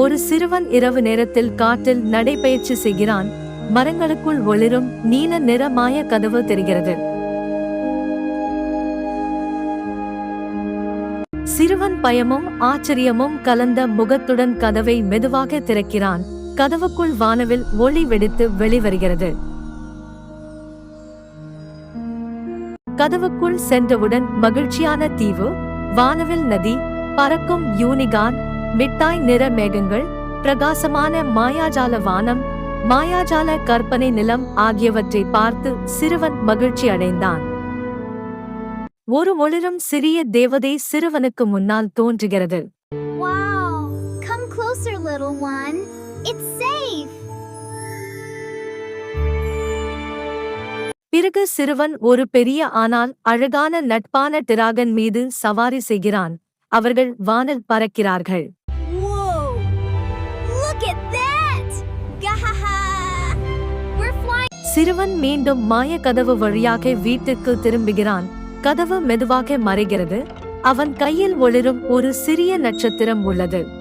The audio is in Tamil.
ஒரு சிறுவன் இரவு நேரத்தில் காட்டில் நடைபயிற்சி செய்கிறான். மரங்களுக்குள் ஒளிரும் நீல நிற மாய கதவு தெரிகிறது. சிறுவன் பயமும் ஆச்சரியமும் கலந்த முகத்துடன் கதவை மெதுவாக திறக்கிறான். கதவுக்குள் வானவில் ஒளி வெடித்து வெளிவருகிறது. கதவுக்குள் சென்றவுடன் மகிழ்ச்சியான தீவு, வானவில் நதி, பறக்கும் யூனிகார்ன், மிட்டாய் நிற மேகங்கள், பிரகாசமான மாயாஜால வானம், மாயாஜால கற்பனை நிலம் ஆகியவற்றை பார்த்து சிறுவன் மகிழ்ச்சி அடைந்தான். ஒரு ஒளிரும் சிறிய தேவதை சிறுவனுக்கு முன்னால் தோன்றுகிறது. Wow! Come closer, little one. It's safe. பிறகு சிறுவன் ஒரு பெரிய ஆனால் அழகான நட்பான டிராகன் மீது சவாரி செய்கிறான். அவர்கள் வானில் பறக்கிறார்கள். Whoa! Look at that! Gahaha! We're flying. சிறுவன் மீண்டும் மாய கதவு வழியாக வீட்டுக்கு திரும்புகிறான். கதவு மெதுவாக மறைகிறது. அவன் கையில் ஒளிரும் ஒரு சிறிய நட்சத்திரம் உள்ளது.